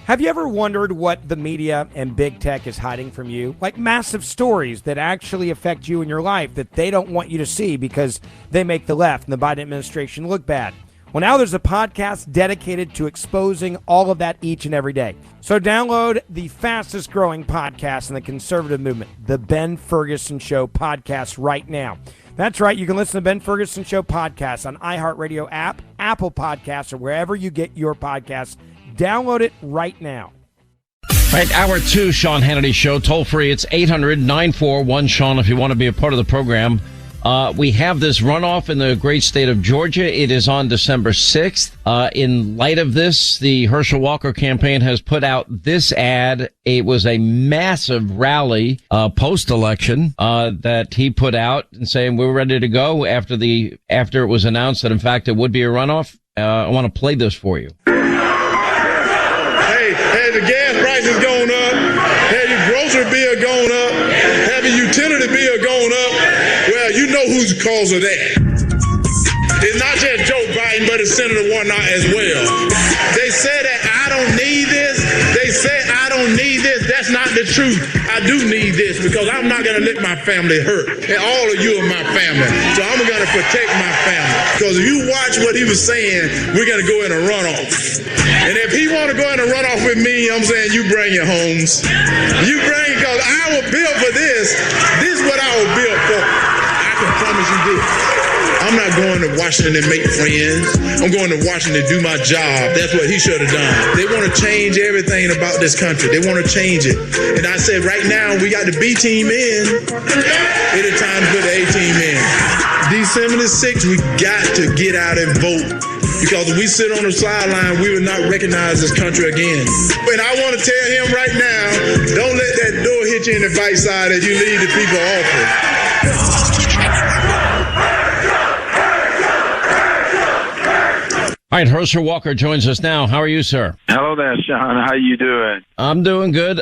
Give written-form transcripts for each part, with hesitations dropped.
Have you ever wondered what the media and big tech is hiding from you? Like massive stories that actually affect you in your life that they don't want you to see because they make the left and the Biden administration look bad. Well, now there's a podcast dedicated to exposing all of that each and every day. So download the fastest growing podcast in the conservative movement, the Ben Ferguson Show podcast right now. That's right. You can listen to Ben Ferguson Show podcast on iHeartRadio app, Apple Podcasts, or wherever you get your podcasts. Download it right now. All right, hour two, Sean Hannity Show. Toll free, it's 800-941-SEAN if you want to be a part of the program. We have this runoff in the great state of Georgia. It is on December 6th. In light of this, the Herschel Walker campaign has put out this ad. It was a massive rally post-election that he put out and saying we're ready to go after it was announced that, in fact, it would be a runoff. I want to play this for you. The gas prices going up, have your grocery bill going up, have your utility bill going up. Well, you know who's the cause of that. It's not just Joe Biden, but it's Senator Warnock as well. They say that I don't need this. They say I don't need this. That's not the truth. I do need this because I'm not going to let my family hurt. And all of you are my family. So I'm going to protect my family. Because if you watch what he was saying, we're going to go in a runoff. And if he want to go in a runoff with me, I'm saying you bring your homes. You bring, because I was built for this. This is what I was built for. I can promise you this. I'm not going to Washington and make friends. I'm going to Washington to do my job. That's what he should have done. They want to change everything about this country. They want to change it. And I said, right now, we got the B team in. It is time to put the A team in. December the 6th, we got to get out and vote. Because if we sit on the sideline, we will not recognize this country again. And I want to tell him right now, don't let that door hit you in the backside as you leave the people office. All right, Herschel Walker joins us now. How are you, sir? Hello there, Sean. How you doing? I'm doing good.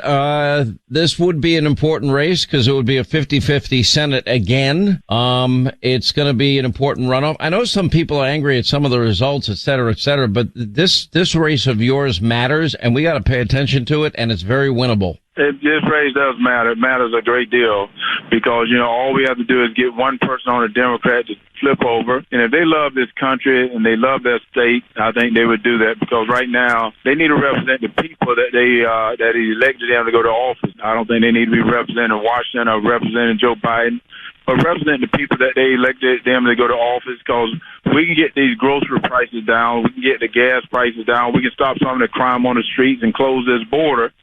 This would be an important race because it would be a 50-50 Senate again. It's going to be an important runoff. I know some people are angry at some of the results, et cetera, but this race of yours matters, and we got to pay attention to it, and it's very winnable. This race does matter. It matters a great deal because, all we have to do is get one person on a Democrat to flip over. And if they love this country and they love their state, I think they would do that because right now they need to represent the people that that elected them to go to office. I don't think they need to be representing Washington or representing Joe Biden, but represent the people that they elected them to go to office because we can get these grocery prices down. We can get the gas prices down. We can stop some of the crime on the streets and close this border.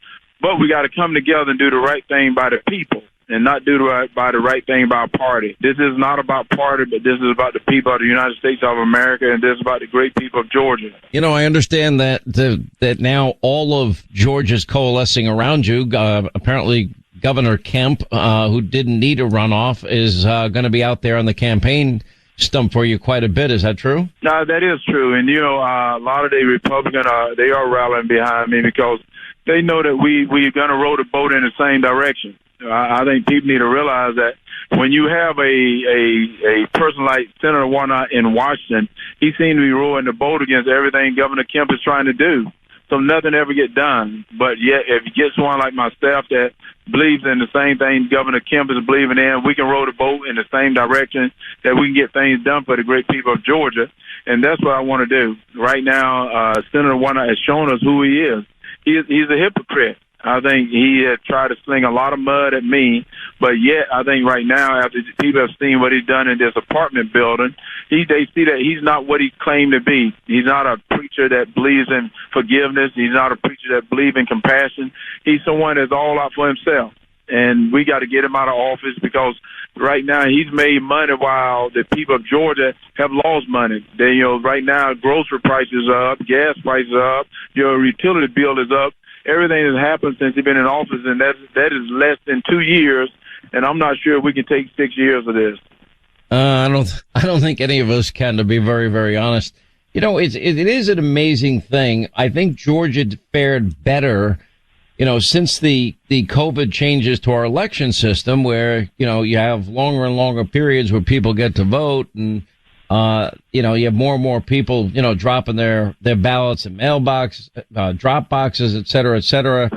But we got to come together and do the right thing by the people and not do the right thing by a party. This is not about party, but this is about the people of the United States of America, and this is about the great people of Georgia. I understand that that now all of Georgia's coalescing around you. Apparently, Governor Kemp, who didn't need a runoff, is going to be out there on the campaign stump for you quite a bit. Is that true? No, that is true. And, a lot of the Republicans, they are rallying behind me because they know that we're going to row the boat in the same direction. I think people need to realize that when you have a person like Senator Warnock in Washington, he seems to be rowing the boat against everything Governor Kemp is trying to do. So nothing ever get done. But yet, if you get someone like my staff that believes in the same thing Governor Kemp is believing in, we can row the boat in the same direction that we can get things done for the great people of Georgia. And that's what I want to do. Right now, Senator Warnock has shown us who he is. He's a hypocrite. I think he had tried to sling a lot of mud at me, but yet I think right now, after people have seen what he's done in this apartment building, they see that he's not what he claimed to be. He's not a preacher that believes in forgiveness. He's not a preacher that believes in compassion. He's someone that's all out for himself. And we got to get him out of office because right now he's made money while the people of Georgia have lost money. Right now grocery prices are up, gas prices are up, your utility bill is up. Everything has happened since he's been in office, and that is less than 2 years. And I'm not sure we can take 6 years of this. I don't think any of us can, to be very, very honest. It is an amazing thing. I think Georgia fared better, since the COVID changes to our election system where, you have longer and longer periods where people get to vote. And You have more and more people, dropping their ballots in mailbox, drop boxes, et cetera, et cetera.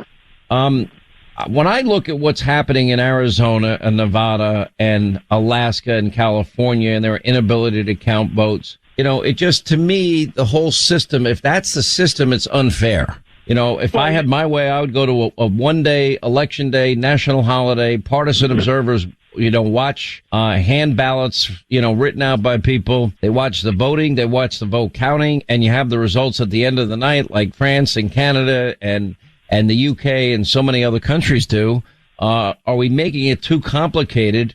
When I look at what's happening in Arizona and Nevada and Alaska and California and their inability to count votes, it just, to me, the whole system, if that's the system, it's unfair. If I had my way, I would go to a one-day election day, national holiday, partisan observers, watch hand ballots, written out by people. They watch the voting, they watch the vote counting, and you have the results at the end of the night, like France and Canada and the UK and so many other countries do. Are we making it too complicated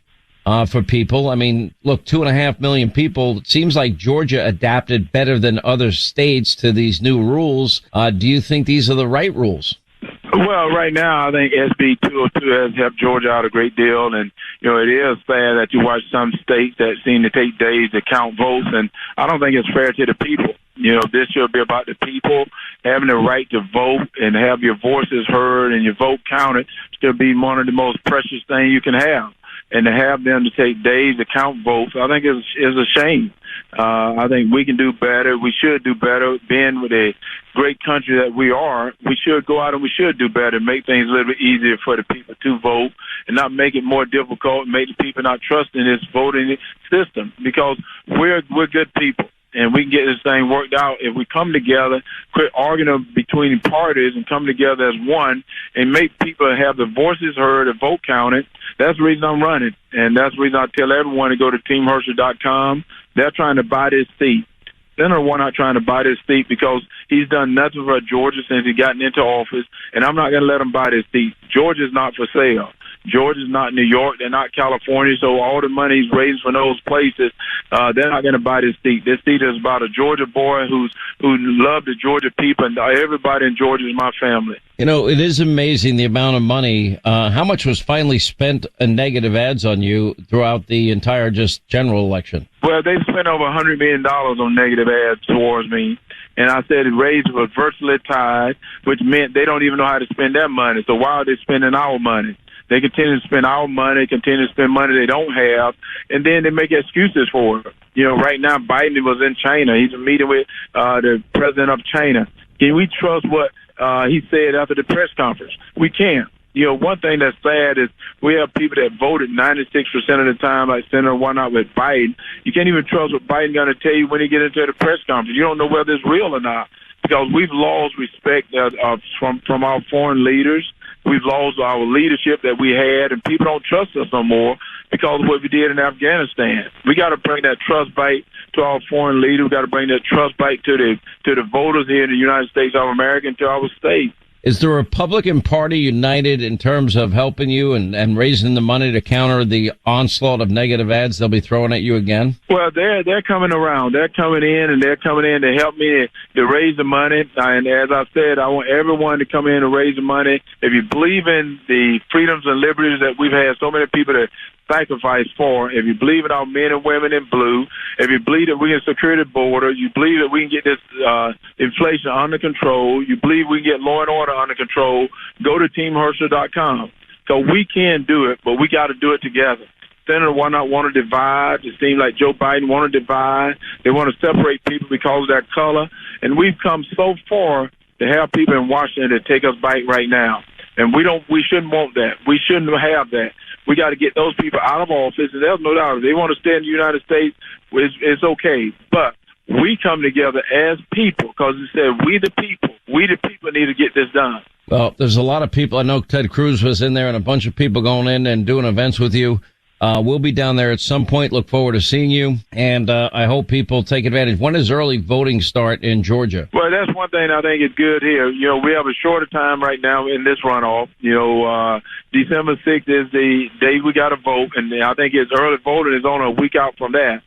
for people? I mean, look, 2.5 million people. It seems like Georgia adapted better than other states to these new rules. Do you think these are the right rules? Well, right now, I think SB 202 has helped Georgia out a great deal. And, it is sad that you watch some states that seem to take days to count votes. And I don't think it's fair to the people. This should be about the people having the right to vote and have your voices heard and your vote counted. Should be one of the most precious things you can have. And to have them to take days to count votes, I think is a shame. I think we can do better. We should do better. Being with a great country that we are, we should go out and we should do better, make things a little bit easier for the people to vote and not make it more difficult, make the people not trust in this voting system, because we're good people. And we can get this thing worked out if we come together, quit arguing between parties and come together as one and make people have their voices heard and vote counted. That's the reason I'm running. And that's the reason I tell everyone to go to teamherschel.com. They're trying to buy this seat. Senator Warnock trying to buy this seat because he's done nothing for Georgia since he gotten into office. And I'm not going to let him buy this seat. Georgia's not for sale. Georgia's not New York. They're not California. So all the money he's raised from those places, they're not going to buy this seat. This seat is about a Georgia boy who loved the Georgia people, and everybody in Georgia is my family. It is amazing the amount of money. How much was finally spent in negative ads on you throughout the entire just general election? Well, they spent over $100 million on negative ads towards me. And I said the raise was virtually tied, which meant they don't even know how to spend their money. So why are they spending our money? They continue to spend our money, continue to spend money they don't have, and then they make excuses for it. Right now, Biden was in China. He's meeting with the president of China. Can we trust what he said after the press conference? We can't. One thing that's sad is we have people that voted 96% of the time, like Senator Warnock with Biden. You can't even trust what Biden's going to tell you when he gets into the press conference. You don't know whether it's real or not, because we've lost respect from our foreign leaders. We've lost our leadership that we had, and people don't trust us no more because of what we did in Afghanistan. We got to bring that trust back to our foreign leader. We got to bring that trust back to the voters here in the United States of America and to our state. Is the Republican Party united in terms of helping you and raising the money to counter the onslaught of negative ads they'll be throwing at you again? Well, they're coming around. They're coming in, and they're coming in to help me to raise the money. And as I said, I want everyone to come in and raise the money. If you believe in the freedoms and liberties that we've had so many people to sacrifice for, if you believe in our men and women in blue, if you believe that we can secure the border, you believe that we can get this inflation under control, you believe we can get law and order under control, go to teamherschel.com. So we can do it, but we got to do it together. Senator Warnock want to divide. It seems like Joe Biden want to divide. They want to separate people because of their color. And we've come so far to have people in Washington to take us back right now. And we shouldn't want that. We shouldn't have that. We got to get those people out of office, and there's no doubt if they want to stay in the United States, it's okay. But we come together as people because it said we the people need to get this done. Well, there's a lot of people. I know Ted Cruz was in there and a bunch of people going in and doing events with you. We'll be down there at some point. Look forward to seeing you. And I hope people take advantage. When does early voting start in Georgia? Well, that's one thing I think is good here. We have a shorter time right now in this runoff. December 6th is the day we got to vote. And I think it's early voting is only a week out from that.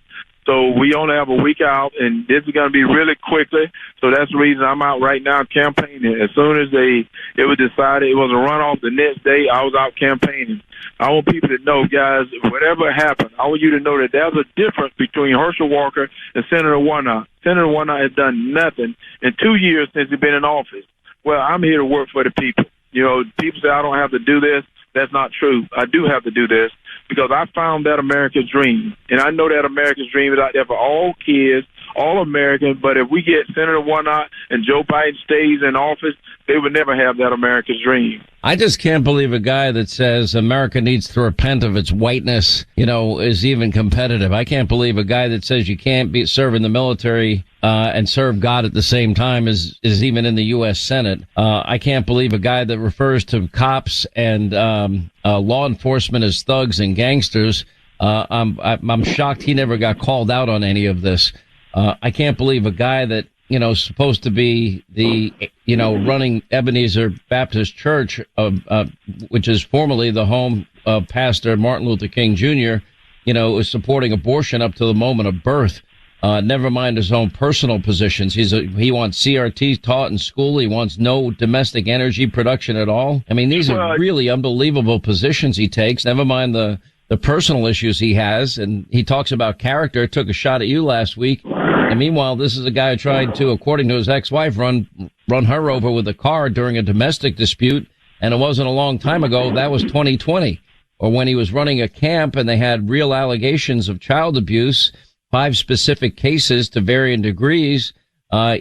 So we only have a week out, and this is going to be really quickly. So that's the reason I'm out right now campaigning. As soon as it was decided it was a runoff the next day, I was out campaigning. I want people to know, guys, whatever happened, I want you to know that there's a difference between Herschel Walker and Senator Warnock. Senator Warnock has done nothing in 2 years since he's been in office. Well, I'm here to work for the people. People say I don't have to do this. That's not true. I do have to do this because I found that America's dream. And I know that America's dream is out there for all kids, all Americans. But if we get Senator Warnock and Joe Biden stays in office, they would never have that America's dream. I just can't believe a guy that says America needs to repent of its whiteness, is even competitive. I can't believe a guy that says you can't serve in the military and serve God at the same time is even in the U.S. Senate. I can't believe a guy that refers to cops and law enforcement as thugs and gangsters. I'm shocked he never got called out on any of this. I can't believe a guy that supposed to be the, running Ebenezer Baptist Church, which is formerly the home of Pastor Martin Luther King Jr., is supporting abortion up to the moment of birth. Never mind his own personal positions. He wants CRT taught in school. He wants no domestic energy production at all. I mean, these are really unbelievable positions he takes. Never mind the personal issues he has. And he talks about character, took a shot at you last week. And meanwhile, this is a guy who tried to, according to his ex-wife, run her over with a car during a domestic dispute. And it wasn't a long time ago. That was 2020. Or when he was running a camp and they had real allegations of child abuse, 5 specific cases to varying degrees.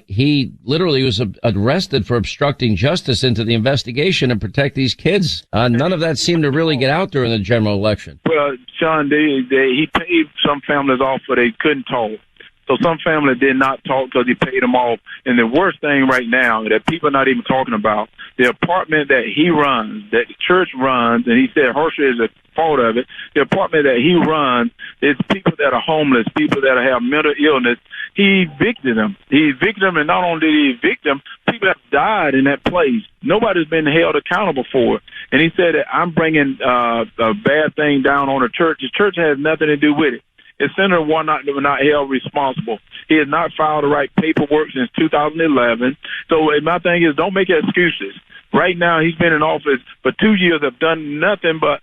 He literally was arrested for obstructing justice into the investigation and protect these kids. None of that seemed to really get out during the general election. Well, Sean, he paid some families off so they couldn't talk. So some family did not talk because he paid them off. And the worst thing right now that people are not even talking about, the apartment that he runs, that the church runs, and he said Herschel is a fault of it, the apartment that he runs is people that are homeless, people that have mental illness. He evicted them. He evicted them, and not only did he evict them, people have died in that place. Nobody's been held accountable for it. And he said that I'm bringing a bad thing down on the church. The church has nothing to do with it. And Senator Warnock was not held responsible. He has not filed the right paperwork since 2011. So my thing is, don't make excuses. Right now, he's been in office for 2 years, have done nothing but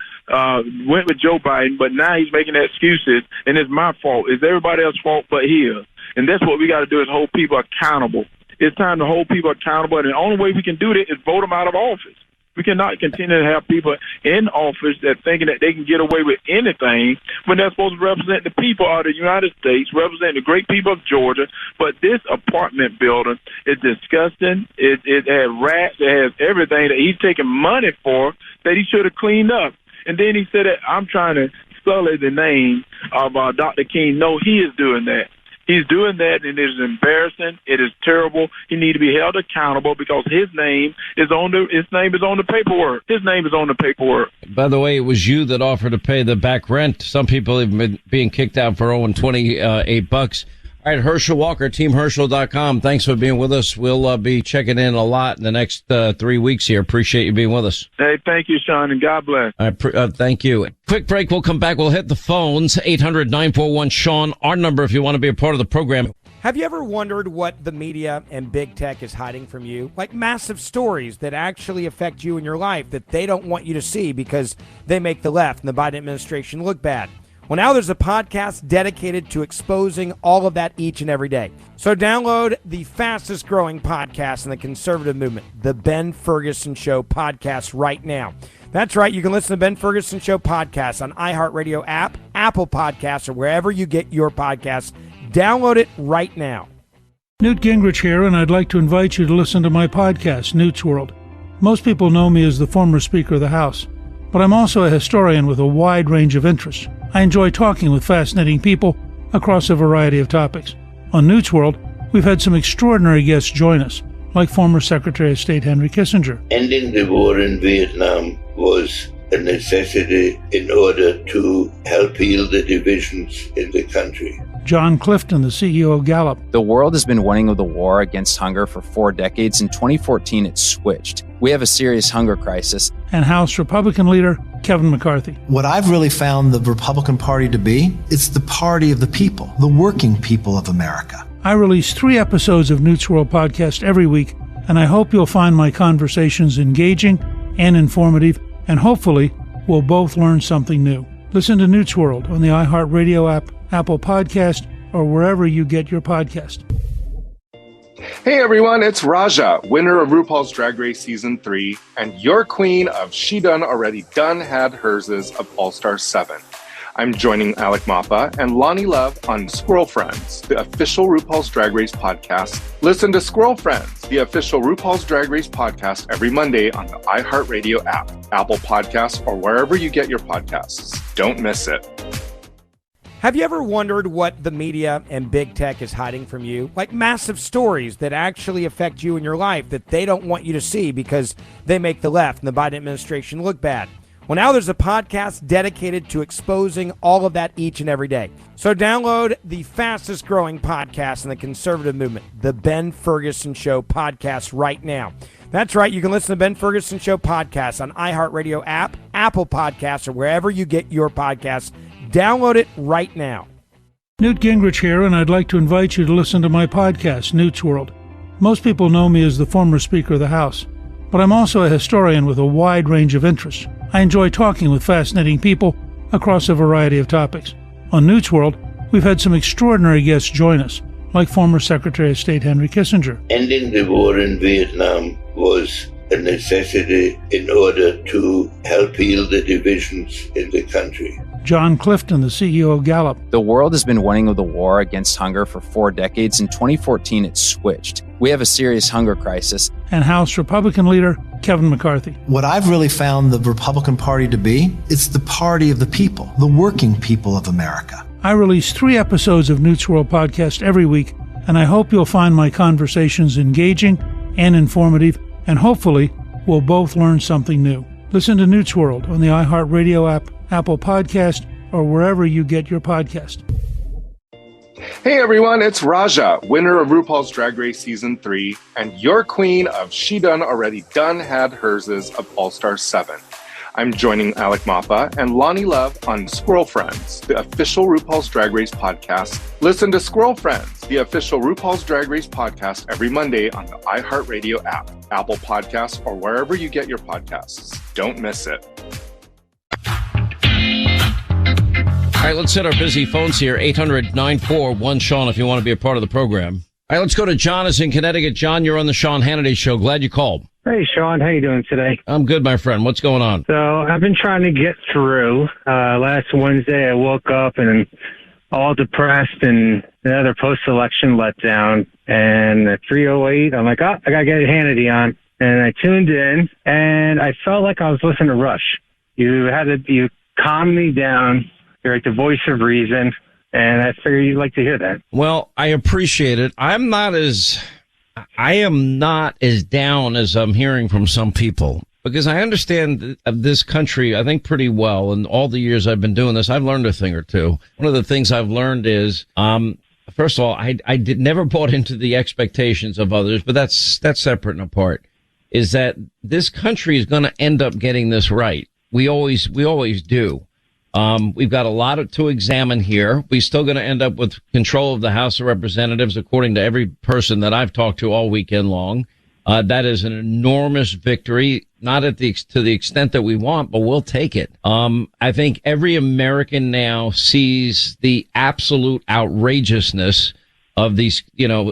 went with Joe Biden, but now he's making excuses, and it's my fault. It's everybody else's fault but his. And that's what we got to do, is hold people accountable. It's time to hold people accountable, and the only way we can do that is vote them out of office. We cannot continue to have people in office that thinking that they can get away with anything when they're supposed to represent the people of the United States, represent the great people of Georgia. But this apartment building is disgusting. It has rats. It has everything that he's taking money for that he should have cleaned up. And then he said that I'm trying to sully the name of Dr. King. No, he is doing that. He's doing that, and it is embarrassing. It is terrible. He needs to be held accountable because his name is on the paperwork. His name is on the paperwork. By the way, it was you that offered to pay the back rent. Some people have been being kicked out for owing $28. All right, Herschel Walker, teamherschel.com. Thanks for being with us. We'll be checking in a lot in the next 3 weeks here. Appreciate you being with us. Hey, thank you, Sean, and God bless. Thank you. Quick break. We'll come back. We'll hit the phones. 800-941-SEAN, our number if you want to be a part of the program. Have you ever wondered what the media and big tech is hiding from you? Like massive stories that actually affect you in your life that they don't want you to see because they make the left and the Biden administration look bad. Well, now there's a podcast dedicated to exposing all of that each and every day. So download the fastest growing podcast in the conservative movement, the Ben Ferguson Show podcast, right now. That's right. You can listen to Ben Ferguson Show podcast on iHeartRadio app, Apple Podcasts, or wherever you get your podcasts. Download it right now. Newt Gingrich here, and I'd like to invite you to listen to my podcast, Newt's World. Most people know me as the former Speaker of the House, but I'm also a historian with a wide range of interests. I enjoy talking with fascinating people across a variety of topics. On Newt's World, we've had some extraordinary guests join us, like former Secretary of State Henry Kissinger. Ending the war in Vietnam was a necessity in order to help heal the divisions in the country. John Clifton, the CEO of Gallup. The world has been winning the war against hunger for 4 decades. In 2014, it switched. We have a serious hunger crisis. And House Republican leader Kevin McCarthy. What I've really found the Republican Party to be, it's the party of the people, the working people of America. I release 3 episodes of Newt's World podcast every week, and I hope you'll find my conversations engaging and informative, and hopefully we'll both learn something new. Listen to Newt's World on the iHeartRadio app, Apple Podcast, or wherever you get your podcast. Hey everyone, it's Raja, winner of RuPaul's Drag Race Season 3, and your queen of She Done Already Done Had Herses of All-Star 7. I'm joining Alec Mapa and Lonnie Love on Squirrel Friends, the official RuPaul's Drag Race podcast. Listen to Squirrel Friends, the official RuPaul's Drag Race podcast every Monday on the iHeartRadio app, Apple Podcasts, or wherever you get your podcasts. Don't miss it. Have you ever wondered what the media and big tech is hiding from you? Like massive stories that actually affect you in your life that they don't want you to see because they make the left and the Biden administration look bad. Well, now there's a podcast dedicated to exposing all of that each and every day. So download the fastest growing podcast in the conservative movement, the Ben Ferguson Show podcast right now. That's right. You can listen to Ben Ferguson Show podcast on iHeartRadio app, Apple Podcasts, or wherever you get your podcasts. Download it right now. Newt Gingrich here, and I'd like to invite you to listen to my podcast, Newt's World. Most people know me as the former Speaker of the House, but I'm also a historian with a wide range of interests. I enjoy talking with fascinating people across a variety of topics. On Newt's World, we've had some extraordinary guests join us, like former Secretary of State Henry Kissinger. Ending the war in Vietnam was a necessity in order to help heal the divisions in the country. John Clifton, the CEO of Gallup. The world has been winning the war against hunger for 4 decades. In 2014, it switched. We have a serious hunger crisis. And House Republican leader Kevin McCarthy. What I've really found the Republican Party to be, it's the party of the people, the working people of America. I release 3 episodes of Newt's World podcast every week, and I hope you'll find my conversations engaging and informative, and hopefully we'll both learn something new. Listen to Newt's World on the iHeartRadio app, Apple Podcast, or wherever you get your podcast. Hey everyone, it's Raja, winner of RuPaul's Drag Race Season 3, and your queen of She Done Already Done Had Herses of All-Star 7. I'm joining Alec Mapa and Lonnie Love on Squirrel Friends, the official RuPaul's Drag Race podcast. Listen to Squirrel Friends, the official RuPaul's Drag Race podcast every Monday on the iHeartRadio app, Apple Podcasts, or wherever you get your podcasts. Don't miss it. All right, let's hit our busy phones here. 800-941-SEAN if you want to be a part of the program. All right, let's go to John is in Connecticut. John, you're on the Sean Hannity Show. Glad you called. Hey, Sean. How you doing today? I'm good, my friend. What's going on? So I've been trying to get through. Last Wednesday, I woke up and all depressed and another post-election letdown. And at 3:08, I'm like, I got to get Hannity on. And I tuned in, and I felt like I was listening to Rush. You calmed me down. You're like the voice of reason, and I figured you'd like to hear that. Well, I appreciate it. I am not as down as I'm hearing from some people, because I understand this country, I think, pretty well. And all the years I've been doing this, I've learned a thing or two. One of the things I've learned is, first of all, I never bought into the expectations of others, but that's separate and apart, is that this country is going to end up getting this right. We always do. We've got a lot to examine here. We're still going to end up with control of the House of Representatives, according to every person that I've talked to all weekend long. That is an enormous victory, not to the extent that we want, but we'll take it. I think every American now sees the absolute outrageousness of these,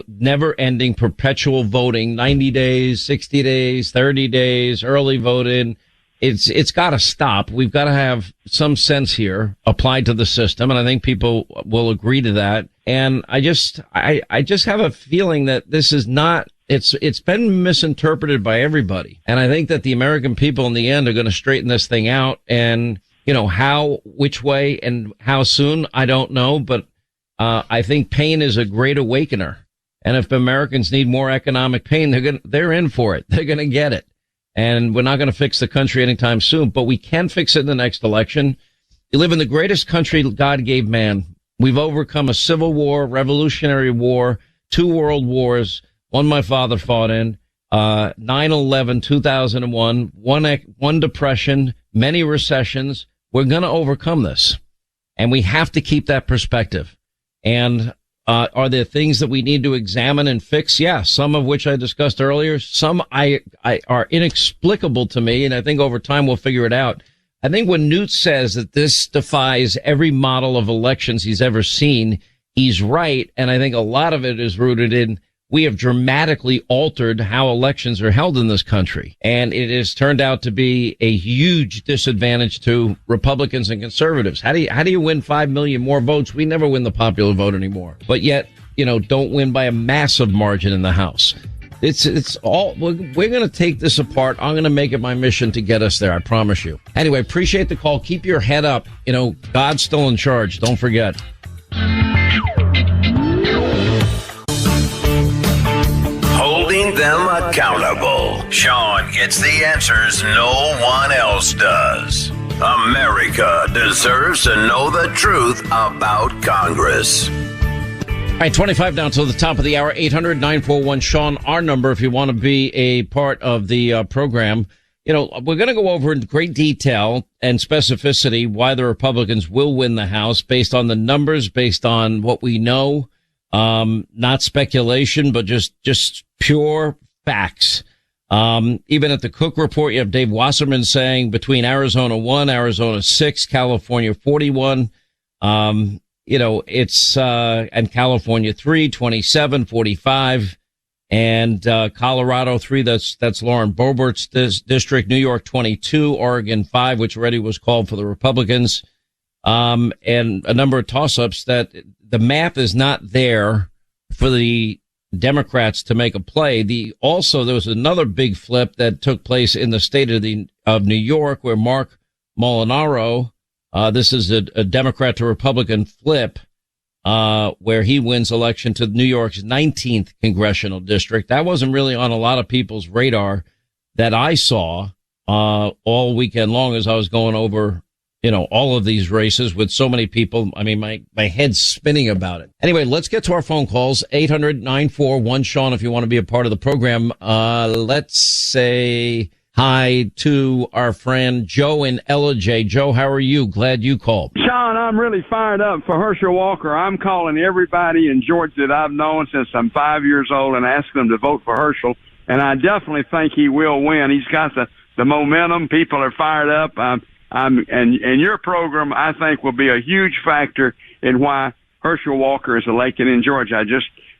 never ending perpetual voting, 90 days, 60 days, 30 days, early voting. It's got to stop. We've got to have some sense here applied to the system, and I think people will agree to that. And I just have a feeling that this is not. It's been misinterpreted by everybody, and I think that the American people in the end are going to straighten this thing out. And which way, and how soon, I don't know. But I think pain is a great awakener, and if Americans need more economic pain, they're in for it. They're going to get it. And we're not going to fix the country anytime soon, but we can fix it in the next election. You live in the greatest country God gave man. We've overcome a civil war, revolutionary war, 2 world wars, one my father fought in, 9/11, 2001, one depression, many recessions. We're going to overcome this, and we have to keep that perspective. And are there things that we need to examine and fix? Yeah, some of which I discussed earlier. Some I are inexplicable to me, and I think over time we'll figure it out. I think when Newt says that this defies every model of elections he's ever seen, he's right, and I think a lot of it is rooted in we have dramatically altered how elections are held in this country. And it has turned out to be a huge disadvantage to Republicans and conservatives. How do you win 5 million more votes? We never win the popular vote anymore. But yet, don't win by a massive margin in the House. It's all, we're going to take this apart. I'm going to make it my mission to get us there. I promise you. Anyway, appreciate the call. Keep your head up. God's still in charge. Don't forget. Holding them accountable. Sean gets the answers no one else does. America deserves to know the truth about Congress. All right, 25 down to the top of the hour, 800-941-SEAN, our number if you want to be a part of the program. We're going to go over in great detail and specificity why the Republicans will win the House based on the numbers, based on what we know, not speculation, but just pure facts. Even at the Cook Report, you have Dave Wasserman saying between Arizona 1, Arizona 6, California 41, and California 3, 27, 45, and Colorado 3, that's Lauren Boebert's district, New York 22, Oregon 5, which already was called for the Republicans, and a number of toss-ups that the math is not there for the Democrats to make a play. Also, there was another big flip that took place in the state of New York where Mark Molinaro, this is a Democrat to Republican flip, where he wins election to New York's 19th congressional district. That wasn't really on a lot of people's radar that I saw, all weekend long as I was going over, all of these races with so many people. I mean, my head's spinning about it. Anyway, let's get to our phone calls. 800-941-SEAN if you want to be a part of the program. Let's say hi to our friend Joe in LJ. Joe, how are you? Glad you called. Sean, I'm really fired up for Herschel Walker. I'm calling everybody in Georgia that I've known since I'm 5 years old and asking them to vote for Herschel. And I definitely think he will win. He's got the momentum. People are fired up. And your program, I think, will be a huge factor in why Herschel Walker is elected in Georgia.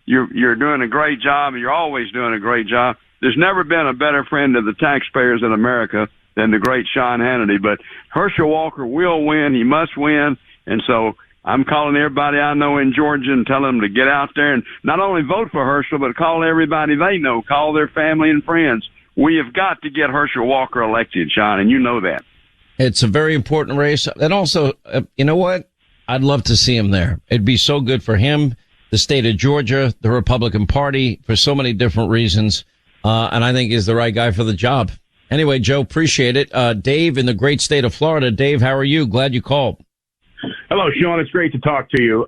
You're doing a great job. You're always doing a great job. There's never been a better friend of the taxpayers in America than the great Sean Hannity. But Herschel Walker will win. He must win. And so I'm calling everybody I know in Georgia and telling them to get out there and not only vote for Herschel, but call everybody they know, call their family and friends. We have got to get Herschel Walker elected, Sean, and you know that. It's a very important race. And also, you know what? I'd love to see him there. It'd be so good for him, the state of Georgia, the Republican Party, for so many different reasons. And I think he's the right guy for the job. Anyway, Joe, appreciate it. Dave in the great state of Florida. Dave, how are you? Glad you called. Hello, Sean. It's great to talk to you.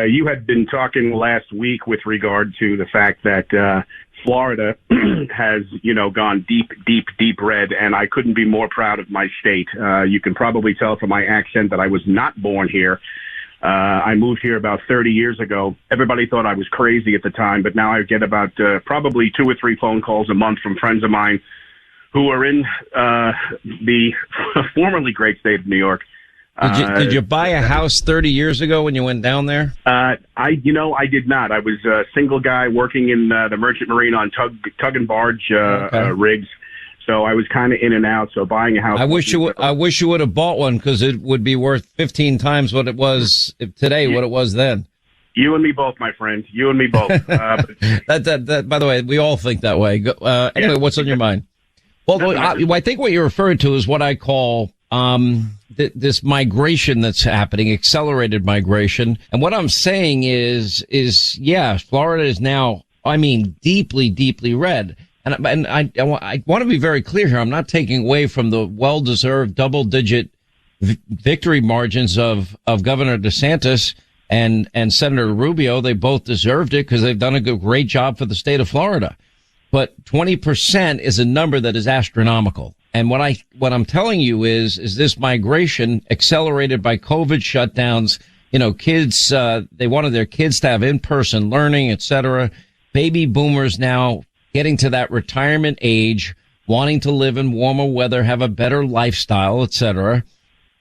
You had been talking last week with regard to the fact that Florida has, gone deep red, and I couldn't be more proud of my state. You can probably tell from my accent that I was not born here. I moved here about 30 years ago. Everybody thought I was crazy at the time, but now I get about probably 2 or 3 phone calls a month from friends of mine who are in the formerly great state of New York. Did you buy a house 30 years ago when you went down there? I did not. I was a single guy working in the merchant marine on tug and barge rigs. So I was kind of in and out. So buying a house. I wish you would have bought one because it would be worth 15 times what it was today, what it was then. You and me both, my friend. You and me both. That, by the way, we all think that way. Anyway, what's on your mind? Well, I think what you're referring to is what I call this migration that's happening, accelerated migration. And what I'm saying is yeah, Florida is now, deeply, deeply red. And I want to be very clear here. I'm not taking away from the well-deserved double-digit victory margins of Governor DeSantis and Senator Rubio. They both deserved it because they've done a great job for the state of Florida. But 20% is a number that is astronomical. And what I'm telling you is this migration accelerated by COVID shutdowns, kids, they wanted their kids to have in-person learning, et cetera. Baby boomers now getting to that retirement age, wanting to live in warmer weather, have a better lifestyle, et cetera.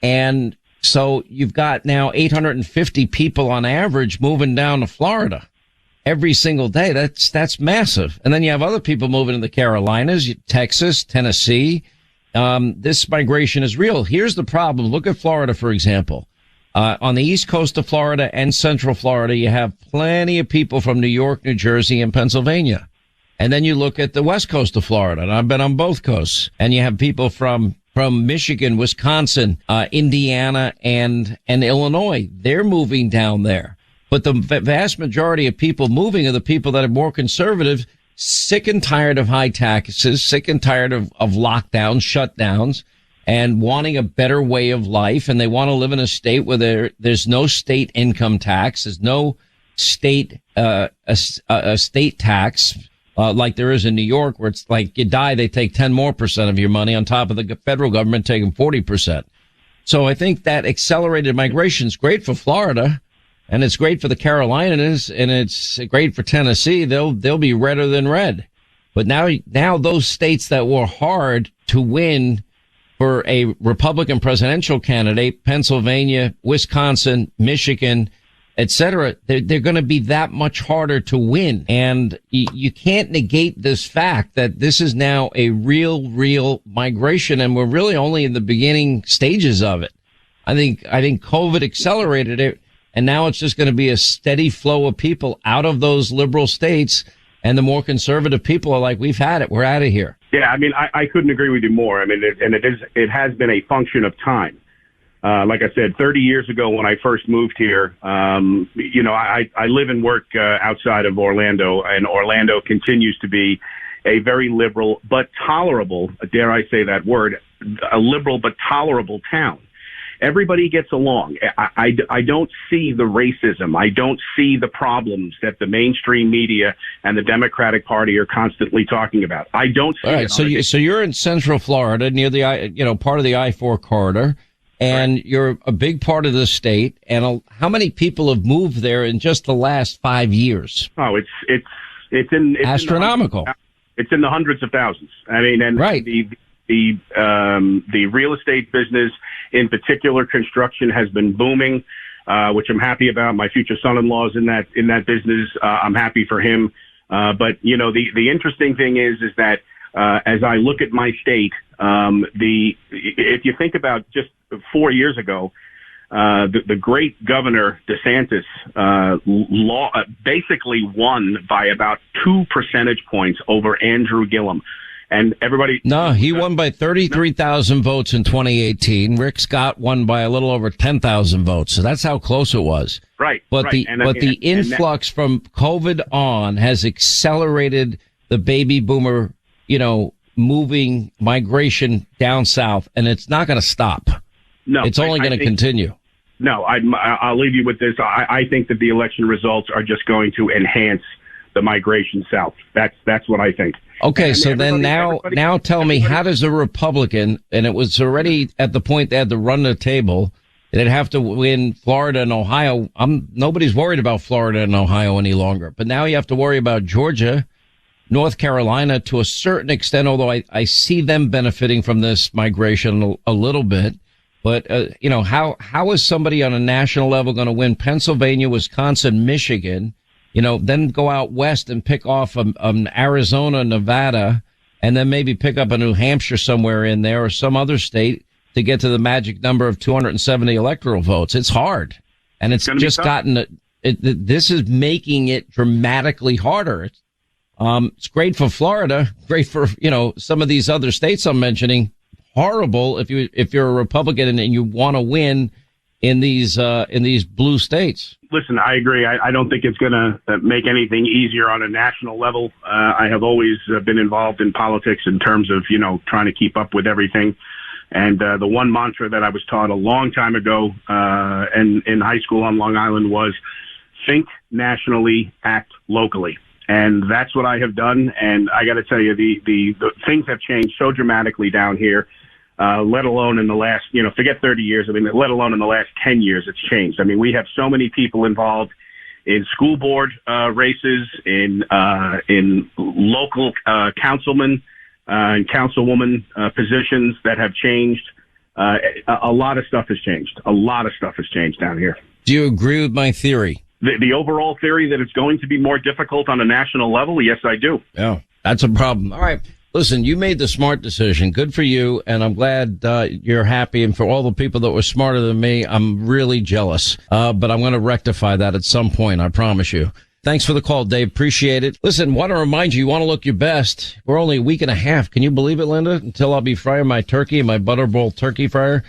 And so you've got now 850 people on average moving down to Florida. every single day. That's massive. And then you have other people moving to the Carolinas, Texas, Tennessee. This migration is real. Here's the problem. Look at Florida, for example. On the east coast of Florida and central Florida, you have plenty of people from New York, New Jersey, and Pennsylvania. And then you look at the west coast of Florida, and I've been on both coasts, and you have people from Michigan, Wisconsin, Indiana, and Illinois. They're moving down there. But the vast majority of people moving are the people that are more conservative, sick and tired of high taxes, sick and tired of lockdowns, shutdowns, and wanting a better way of life. And they want to live in a state where there's no state income tax, there's no state a state tax like there is in New York, where it's like you die, they take 10% more of your money on top of the federal government taking 40%. So I think that accelerated migration is great for Florida. And it's great for the Carolinas, and it's great for Tennessee. They'll be redder than red. But now those states that were hard to win for a Republican presidential candidate, Pennsylvania, Wisconsin, Michigan, etc., they're going to be that much harder to win. And you can't negate this fact that this is now a real migration, and we're really only in the beginning stages of it. I think COVID accelerated it. And now it's just going to be a steady flow of people out of those liberal states. And the more conservative people are like, we've had it. We're out of here. Yeah, I mean, I couldn't agree with you more. I mean, it has been a function of time. Like I said, 30 years ago when I first moved here, I live and work outside of Orlando, and Orlando continues to be a very liberal but tolerable, dare I say that word, a liberal but tolerable town. Everybody gets along. I don't see the racism. I don't see the problems that the mainstream media and the Democratic Party are constantly talking about. I don't see. All right. So you're in Central Florida near the part of the I-4 corridor, and right. You're a big part of the state. And how many people have moved there in just the last 5 years? Oh, it's astronomical. It's in the hundreds of thousands. I mean, and right. The real estate business, in particular, construction has been booming, which I'm happy about. My future son-in-law is in that business. I'm happy for him. But the interesting thing is that as I look at my state, if you think about just 4 years ago, the great Governor DeSantis basically won by about 2 percentage points over Andrew Gillum. And everybody. No, he won by 33,000 votes in 2018. Rick Scott won by a little over 10,000 votes. So that's how close it was. Right. But right. the influx from COVID on has accelerated the baby boomer, moving migration down south, and it's not going to stop. No, it's only going to continue. No, I'll leave you with this. I think that the election results are just going to enhance the migration south. That's what I think. Okay, and so then now tell me, how does a Republican, and it was already at the point they had to run the table, they'd have to win Florida and Ohio. Nobody's worried about Florida and Ohio any longer, but now you have to worry about Georgia, North Carolina to a certain extent, although I see them benefiting from this migration a little bit. But, how is somebody on a national level going to win Pennsylvania, Wisconsin, Michigan, then go out west and pick off Arizona, Nevada, and then maybe pick up a New Hampshire somewhere in there or some other state to get to the magic number of 270 electoral votes? It's hard. And it's just this is making it dramatically harder. It's great for Florida, great for, some of these other states I'm mentioning. Horrible if you're a Republican and you want to win in these blue states. Listen, I agree. I don't think it's going to make anything easier on a national level. I have always been involved in politics in terms of, trying to keep up with everything. And the one mantra that I was taught a long time ago in high school on Long Island was think nationally, act locally. And that's what I have done. And I got to tell you, the things have changed so dramatically down here. Let alone in the last, forget 30 years. I mean, let alone in the last 10 years, it's changed. I mean, we have so many people involved in school board races, in local councilman and councilwoman positions that have changed. A lot of stuff has changed. A lot of stuff has changed down here. Do you agree with my theory the overall theory that it's going to be more difficult on a national level, yes, I do. Yeah, that's a problem. All right. Listen, you made the smart decision. Good for you, and I'm glad you're happy. And for all the people that were smarter than me, I'm really jealous. But I'm going to rectify that at some point, I promise you. Thanks for the call, Dave. Appreciate it. Listen, want to remind you want to look your best. We're only a week and a half. Can you believe it, Linda? Until I'll be frying my turkey in my Butterball turkey fryer.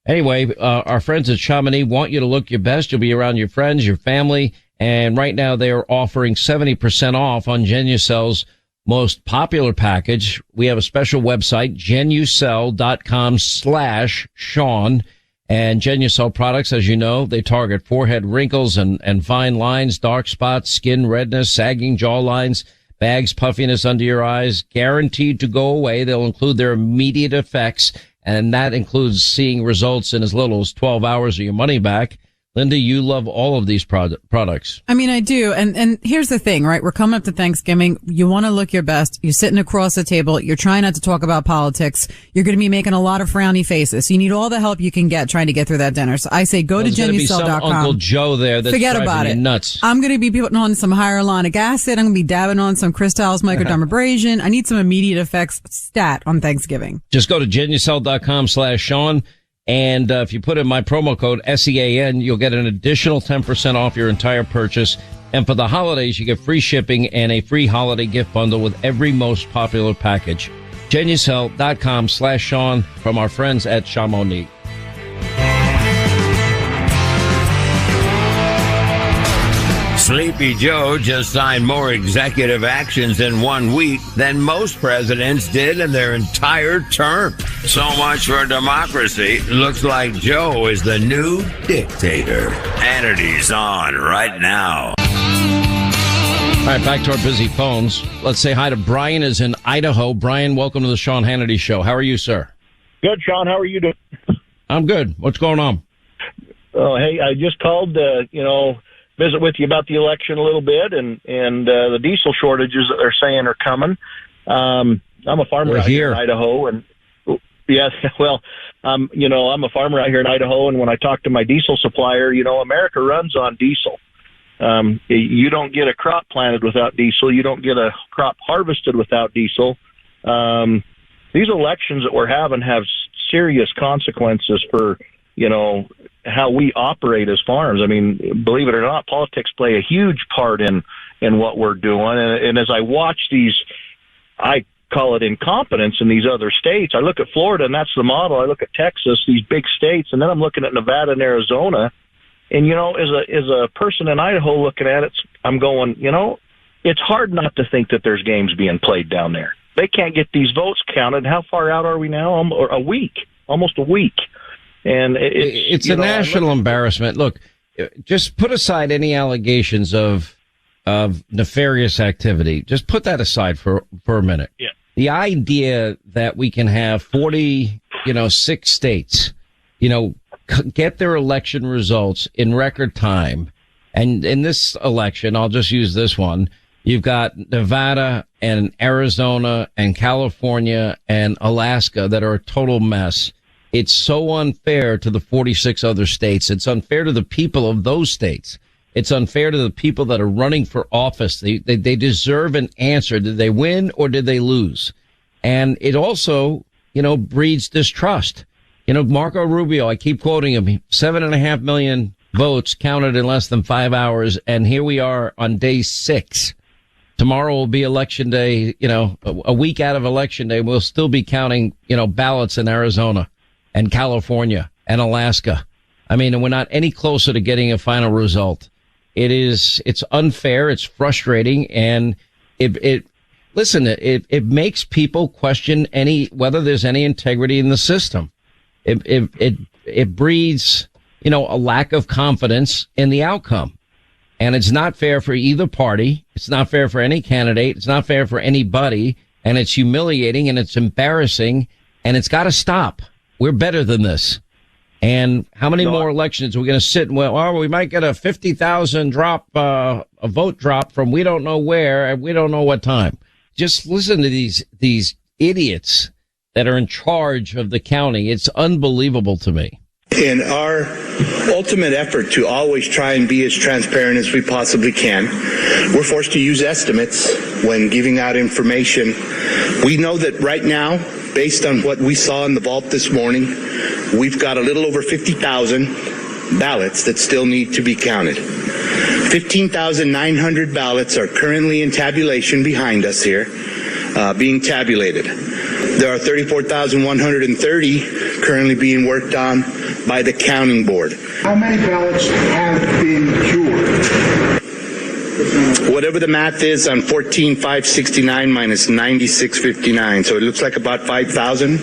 Anyway, our friends at Chamonix want you to look your best. You'll be around your friends, your family. And right now they are offering 70% off on Genucel's most popular package. We have a special website, genucel.com/Sean. And Genucel products, as you know, they target forehead wrinkles and fine lines, dark spots, skin redness, sagging jaw lines, bags, puffiness under your eyes, guaranteed to go away. They'll include their immediate effects, and that includes seeing results in as little as 12 hours or your money back. Linda, you love all of these products. I mean, I do. And here's the thing, right? We're coming up to Thanksgiving. You want to look your best. You're sitting across the table. You're trying not to talk about politics. You're going to be making a lot of frowny faces. You need all the help you can get trying to get through that dinner. So I say go to Genucel.com. Some Uncle Joe there that's Forget about it. Nuts. I'm going to be putting on some hyaluronic acid. I'm going to be dabbing on some Cristal's microdermabrasion. I need some immediate effects stat on Thanksgiving. Just go to Genucel.com/Sean. And if you put in my promo code SEAN, you'll get an additional 10% off your entire purchase. And for the holidays, you get free shipping and a free holiday gift bundle with every most popular package. Genucel.com/Sean from our friends at Chamonix. Sleepy Joe just signed more executive actions in 1 week than most presidents did in their entire term. So much for democracy. Looks like Joe is the new dictator. Hannity's on right now. All right, back to our busy phones. Let's say hi to Brian is in Idaho. Brian, welcome to the Sean Hannity Show. How are you, sir? Good, Sean. How are you doing? I'm good. What's going on? Oh, hey, I just called, visit with you about the election a little bit and the diesel shortages that they're saying are coming. I'm a farmer out here in Idaho, and yes, well, I'm a farmer out here in Idaho, and when I talk to my diesel supplier, America runs on diesel. You don't get a crop planted without diesel. You don't get a crop harvested without diesel. These elections that we're having have serious consequences for, how we operate as farms. I mean, believe it or not, politics play a huge part in what we're doing. And as I watch these, I call it incompetence in these other states. I look at Florida, and that's the model. I look at Texas, these big states, and then I'm looking at Nevada and Arizona. And, as a person in Idaho looking at it, I'm going, it's hard not to think that there's games being played down there. They can't get these votes counted. How far out are we now? Almost a week. And it's a national embarrassment. Look, just put aside any allegations of nefarious activity. Just put that aside for a minute. Yeah. The idea that we can have 46 states, get their election results in record time. And in this election, I'll just use this one. You've got Nevada and Arizona and California and Alaska that are a total mess. It's so unfair to the 46 other states. It's unfair to the people of those states. It's unfair to the people that are running for office. They deserve an answer. Did they win or did they lose? And it also, breeds distrust. Marco Rubio, I keep quoting him, 7.5 million votes counted in less than 5 hours. And here we are on day 6. Tomorrow will be election day, a week out of election day. We'll still be counting, ballots in Arizona and California and Alaska. I mean, and we're not any closer to getting a final result. It's unfair. It's frustrating. And it makes people question whether there's any integrity in the system. It breeds, a lack of confidence in the outcome. And it's not fair for either party. It's not fair for any candidate. It's not fair for anybody. And it's humiliating and it's embarrassing and it's got to stop. We're better than this. And how many more elections are we going to sit and we might get a 50,000 drop, a vote drop from we don't know where and we don't know what time. Just listen to these idiots that are in charge of the county. It's unbelievable to me. In our ultimate effort to always try and be as transparent as we possibly can, we're forced to use estimates when giving out information. We know that right now, based on what we saw in the vault this morning, we've got a little over 50,000 ballots that still need to be counted. 15,900 ballots are currently in tabulation behind us here, being tabulated. There are 34,130 currently being worked on by the counting board. How many ballots have been cured? Whatever the math is on 14,569 minus 9659, so it looks like about 5,000.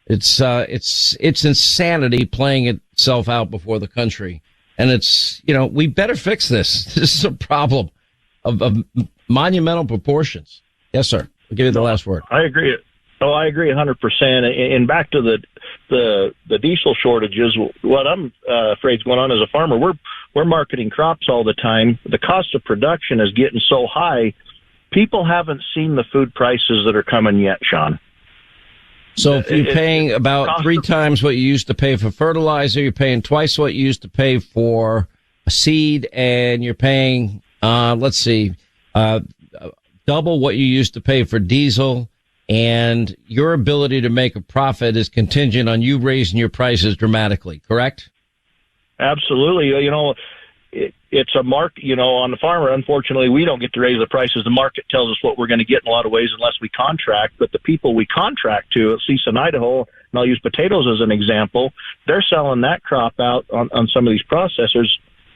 It's insanity playing itself out before the country. And it's, we better fix this. This is a problem of monumental proportions. Yes, sir. I'll give you the last word. I agree. Oh, I agree 100%. And back to the diesel shortages, what I'm afraid is going on as a farmer, we're marketing crops all the time. The cost of production is getting so high, people haven't seen the food prices that are coming yet, Sean. So if you're paying about 3 times what you used to pay for fertilizer, you're paying twice what you used to pay for a seed, and you're paying, double what you used to pay for diesel, and your ability to make a profit is contingent on you raising your prices dramatically, correct? Absolutely. It's a market, on the farmer. Unfortunately, we don't get to raise the prices. The market tells us what we're going to get in a lot of ways unless we contract. But the people we contract to, at least in Idaho, and I'll use potatoes as an example, they're selling that crop out on some of these processors,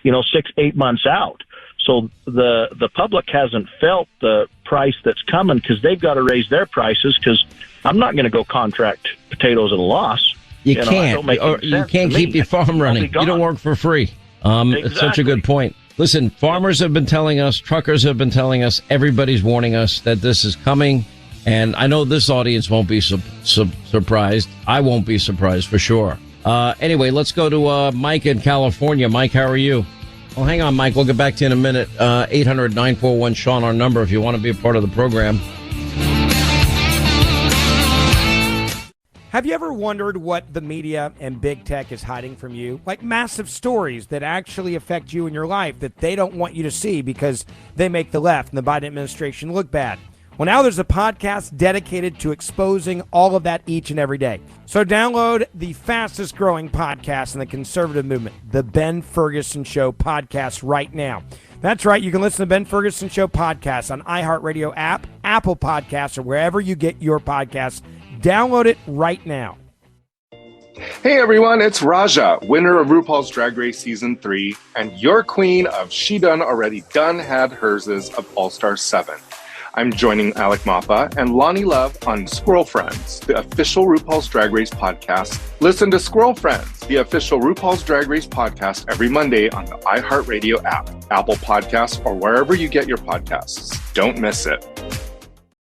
6-8 months out. So the public hasn't felt the price that's coming because they've got to raise their prices because I'm not going to go contract potatoes at a loss. You can't. You can't keep your farm running. You don't work for free. Exactly. It's such a good point. Listen, farmers have been telling us, truckers have been telling us, everybody's warning us that this is coming. And I know this audience won't be surprised. I won't be surprised for sure. Anyway, let's go to Mike in California. Mike, how are you? Well, hang on, Mike. We'll get back to you in a minute. 800-941-SEAN, our number, if you want to be a part of the program. Have you ever wondered what the media and big tech is hiding from you? Like massive stories that actually affect you in your life that they don't want you to see because they make the left and the Biden administration look bad. Well, now there's a podcast dedicated to exposing all of that each and every day. So download the fastest growing podcast in the conservative movement, the Ben Ferguson Show podcast right now. That's right. You can listen to Ben Ferguson Show podcast on iHeartRadio app, Apple Podcasts, or wherever you get your podcasts. Download it right now. Hey everyone, it's Raja, winner of RuPaul's Drag Race Season 3, and your queen of She Done Already Done Had Herses of All-Star 7. I'm joining Alec Mappa and Lonnie Love on Squirrel Friends, the official RuPaul's Drag Race podcast. Listen to Squirrel Friends, the official RuPaul's Drag Race podcast, every Monday on the iHeartRadio app, Apple Podcasts, or wherever you get your podcasts. Don't miss it.